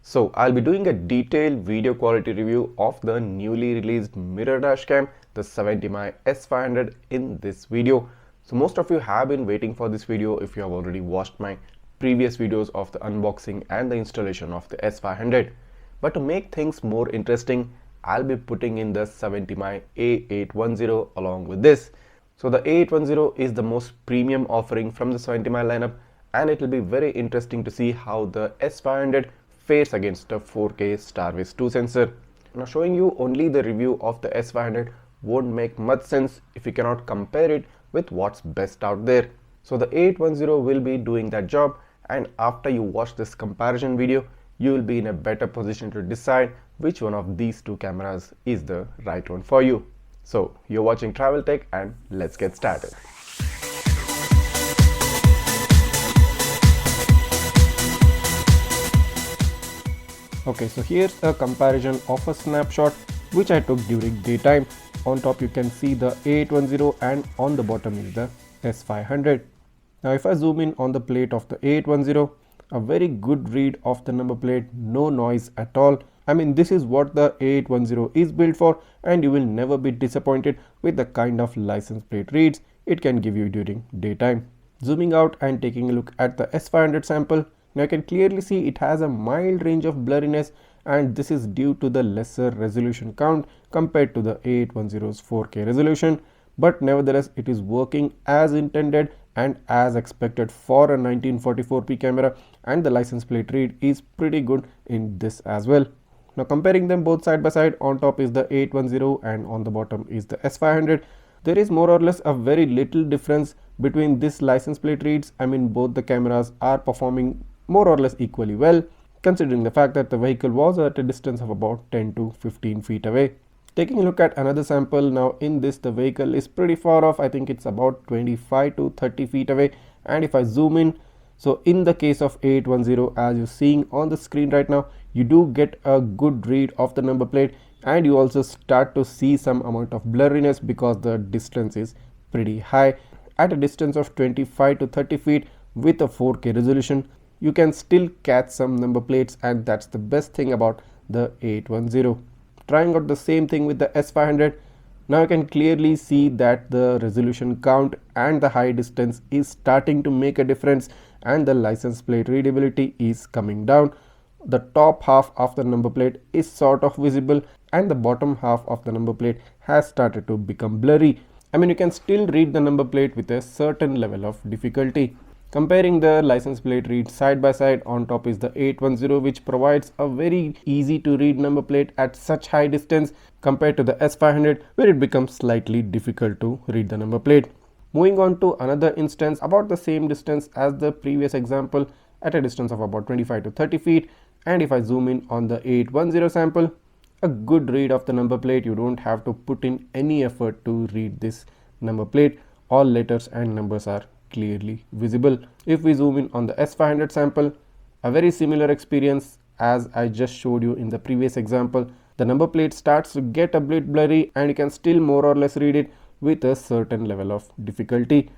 So I'll be doing a detailed video quality review of the newly released mirror dashcam, the 70mai S500 in this video. So most of you have been waiting for this video if you have already watched my previous videos of the unboxing and the installation of the S500. But to make things more interesting, I'll be putting in the 70mai A810 along with this. So the A810 is the most premium offering from the 70mai lineup, and it will be very interesting to see how the S500 fares against a 4K Starvis2 sensor. Now showing you only the review of the S500 won't make much sense if you cannot compare it with what's best out there. So the A810 will be doing that job, and after you watch this comparison video, you will be in a better position to decide which one of these two cameras is the right one for you. So you're watching Travel Tech, and let's get started. Okay, so here's a comparison of a snapshot which I took during daytime. On top you can see the A810 and on the bottom is the S500. Now if I zoom in on the plate of the A810, a very good read of the number plate, no noise at all. I mean, this is what the A810 is built for, and you will never be disappointed with the kind of license plate reads it can give you during daytime. Zooming out and taking a look at the S500 sample, now you can clearly see it has a mild range of blurriness, and this is due to the lesser resolution count compared to the A810's 4K resolution, but nevertheless it is working as intended and as expected for a 1944p camera, and the license plate read is pretty good in this as well. Now comparing them both side by side, on top is the A810 and on the bottom is the S500. There is more or less a very little difference between this license plate reads. I mean, both the cameras are performing more or less equally well, considering the fact that the vehicle was at a distance of about 10 to 15 feet away. Taking a look at another sample, now in this the vehicle is pretty far off. I think it's about 25 to 30 feet away, and if I zoom in, so in the case of A810, as you're seeing on the screen right now, you do get a good read of the number plate, and you also start to see some amount of blurriness because the distance is pretty high. At a distance of 25 to 30 feet with a 4K resolution, you can still catch some number plates, and that's the best thing about the A810. Trying out the same thing with the S500, now you can clearly see that the resolution count and the high distance is starting to make a difference, and the license plate readability is coming down. The top half of the number plate is sort of visible, and the bottom half of the number plate has started to become blurry. I mean, you can still read the number plate with a certain level of difficulty. Comparing the license plate read side by side, on top is the A810, which provides a very easy to read number plate at such high distance compared to the S500, where it becomes slightly difficult to read the number plate. Moving on to another instance about the same distance as the previous example, at a distance of about 25 to 30 feet, and if I zoom in on the A810 sample, a good read of the number plate. You don't have to put in any effort to read this number plate. All letters and numbers are clearly visible. If we zoom in on the S500 sample, a very similar experience as I just showed you in the previous example. The number plate starts to get a bit blurry, and you can still more or less read it with a certain level of difficulty.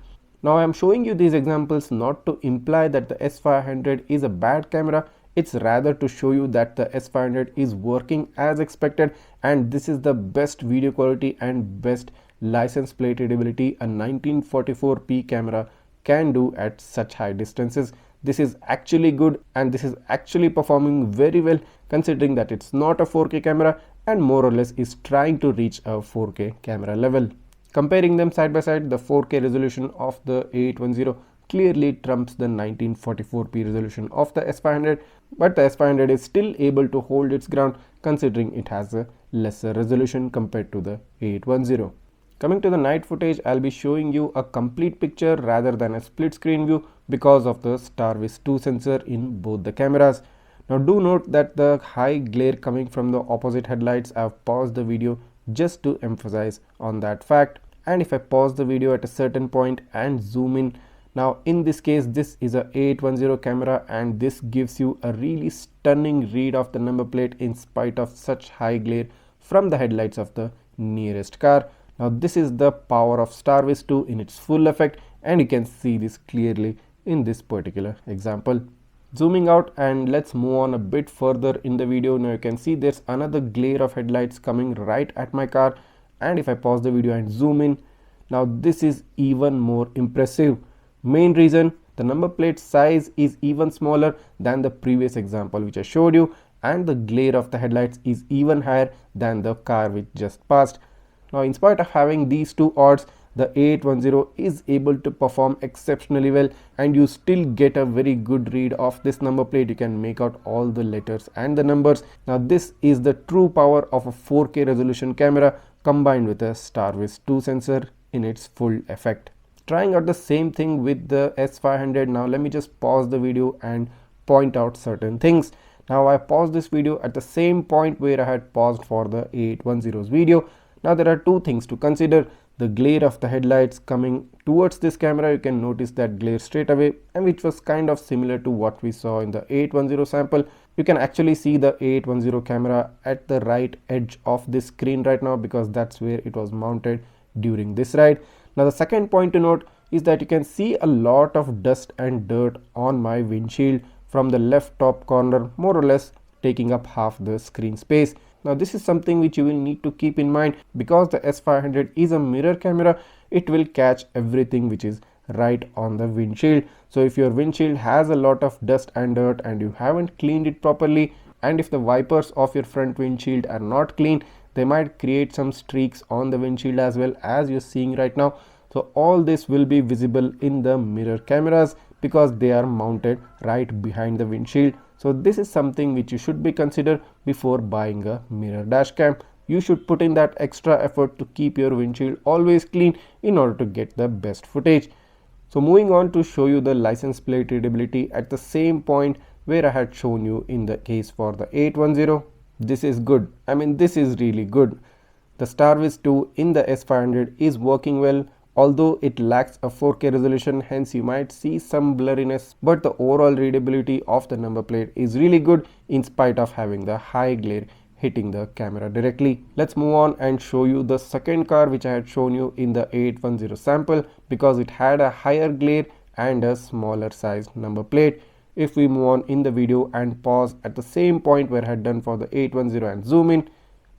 Now I am showing you these examples not to imply that the S500 is a bad camera. It's rather to show you that the S500 is working as expected, and this is the best video quality and best license plate readability a 1944p camera can do at such high distances. This is actually good, and this is actually performing very well considering that it's not a 4K camera and more or less is trying to reach a 4K camera level. Comparing them side by side, the 4K resolution of the A810 clearly trumps the 1944p resolution of the S500, but the S500 is still able to hold its ground considering it has a lesser resolution compared to the A810. Coming to the night footage, I'll be showing you a complete picture rather than a split screen view because of the Starvis2 sensor in both the cameras. Now do note that the high glare coming from the opposite headlights, I've paused the video just to emphasize on that fact. And if I pause the video at a certain point and zoom in, now in this case this is a A810 camera, and this gives you a really stunning read of the number plate in spite of such high glare from the headlights of the nearest car. Now this is the power of Starvis2 in its full effect, and you can see this clearly in this particular example. Zooming out and let's move on a bit further in the video. Now you can see there's another glare of headlights coming right at my car, and if I pause the video and zoom in, now this is even more impressive. Main reason, the number plate size is even smaller than the previous example which I showed you, and the glare of the headlights is even higher than the car which just passed. Now in spite of having these two odds, the A810 is able to perform exceptionally well, and you still get a very good read of this number plate. You can make out all the letters and the numbers. Now this is the true power of a 4K resolution camera combined with a Starvis2 sensor in its full effect. Trying out the same thing with the S500. Now let me just pause the video and point out certain things. Now I paused this video at the same point where I had paused for the A810's video. Now there are two things to consider. The glare of the headlights coming towards this camera, you can notice that glare straight away, and which was kind of similar to what we saw in the A810 sample. You can actually see the A810 camera at the right edge of this screen right now because that's where it was mounted during this ride. Now the second point to note is that you can see a lot of dust and dirt on my windshield from the left top corner, more or less taking up half the screen space. Now this is something which you will need to keep in mind because the S500 is a mirror camera. It will catch everything which is right on the windshield. So if your windshield has a lot of dust and dirt and you haven't cleaned it properly, and if the wipers of your front windshield are not clean, they might create some streaks on the windshield as well, as you're seeing right now. So all this will be visible in the mirror cameras because they are mounted right behind the windshield. So this is something which you should be consider before buying a mirror dash cam. You should put in that extra effort to keep your windshield always clean in order to get the best footage. So moving on to show you the license plate readability at the same point where I had shown you in the case for the 810. This is good. I mean, this is really good. The Starvis2 in the S500 is working well, although it lacks a 4K resolution, hence you might see some blurriness, but the overall readability of the number plate is really good in spite of having the high glare hitting the camera directly. Let's move on and show you the second car which I had shown you in the 810 sample because it had a higher glare and a smaller sized number plate. If we move on in the video and pause at the same point where I had done for the 810 and zoom in.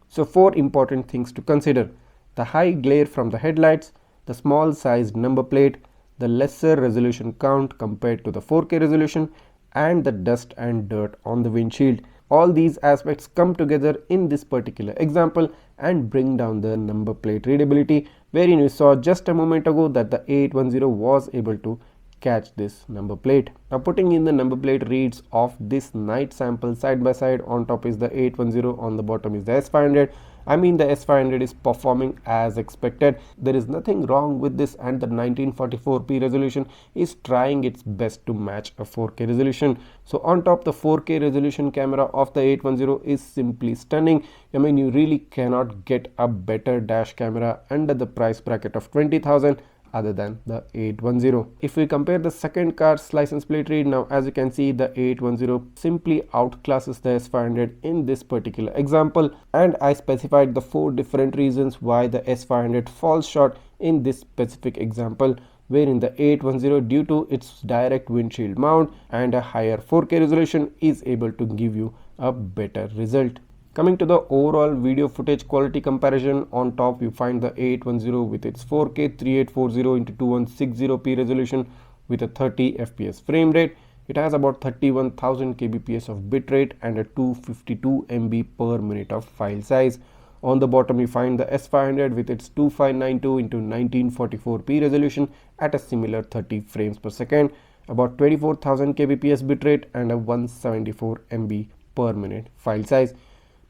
So four important things to consider: the high glare from the headlights, the small sized number plate, the lesser resolution count compared to the 4K resolution, and the dust and dirt on the windshield. All these aspects come together in this particular example and bring down the number plate readability, wherein we saw just a moment ago that the 810 was able to catch this number plate. Now putting in the number plate reads of this night sample side by side, on top is the 810, on the bottom is the S500. I mean, the S500 is performing as expected. There is nothing wrong with this, and the 1944p resolution is trying its best to match a 4K resolution. So on top, the 4K resolution camera of the 810 is simply stunning. I mean, you really cannot get a better dash camera under the price bracket of 20,000 other than the 810. If we compare the second car's license plate read, now as you can see, the 810 simply outclasses the S500 in this particular example, and I specified the four different reasons why the S500 falls short in this specific example, wherein the 810, due to its direct windshield mount and a higher 4K resolution, is able to give you a better result. Coming to the overall video footage quality comparison, on top you find the 810 with its 4K 3840 x 2160p resolution with a 30 fps frame rate. It has about 31,000 kbps of bitrate and a 252 MB per minute of file size. On the bottom you find the S500 with its 2592 x 1944p resolution at a similar 30 frames per second, about 24,000 kbps bitrate and a 174 MB per minute file size.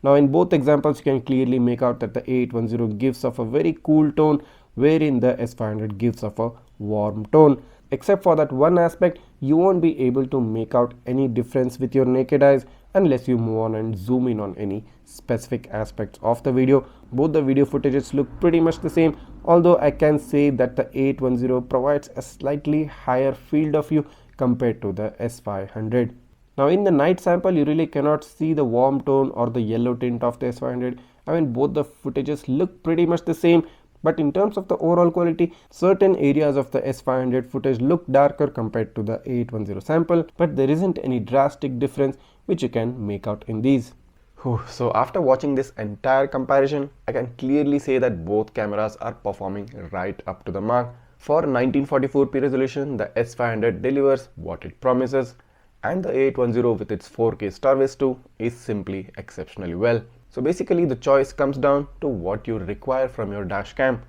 Now in both examples you can clearly make out that the 810 gives off a very cool tone, wherein the S500 gives off a warm tone. Except for that one aspect, you won't be able to make out any difference with your naked eyes unless you move on and zoom in on any specific aspects of the video. Both the video footages look pretty much the same, although I can say that the 810 provides a slightly higher field of view compared to the S500. Now in the night sample you really cannot see the warm tone or the yellow tint of the S500. I mean, both the footages look pretty much the same, But in terms of the overall quality, certain areas of the S500 footage look darker compared to the 810 sample, but there isn't any drastic difference which you can make out in these. So after watching this entire comparison, I can clearly say that both cameras are performing right up to the mark. For 1944p resolution, the S500 delivers what it promises, and the 810 with its 4K Starvis2 is simply exceptionally well. So basically the choice comes down to what you require from your dashcam.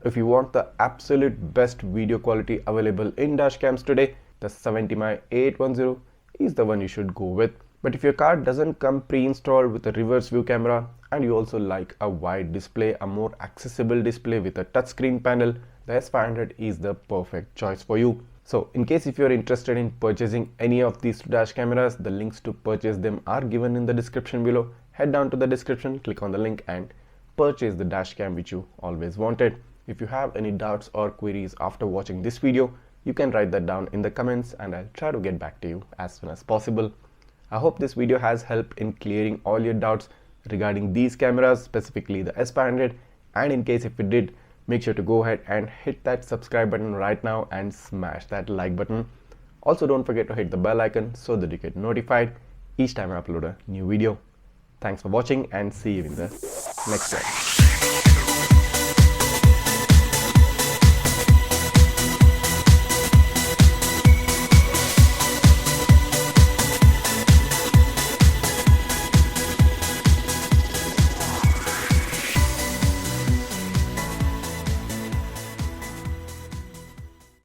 If you want the absolute best video quality available in dashcams today, the 70mai A810 is the one you should go with. But if your car doesn't come pre-installed with a reverse view camera and you also like a wide display, a more accessible display with a touchscreen panel, the S500 is the perfect choice for you. So in case if you're interested in purchasing any of these two dash cameras, the links to purchase them are given in the description below. Head down to the description, click on the link and purchase the dash cam which you always wanted. If you have any doubts or queries after watching this video, you can write that down in the comments and I'll try to get back to you as soon as possible. I hope this video has helped in clearing all your doubts regarding these cameras, specifically the S500, and in case if it did, make sure to go ahead and hit that subscribe button right now and smash that like button. Also don't forget to hit the bell icon so that you get notified each time I upload a new video. Thanks for watching and see you in the next one.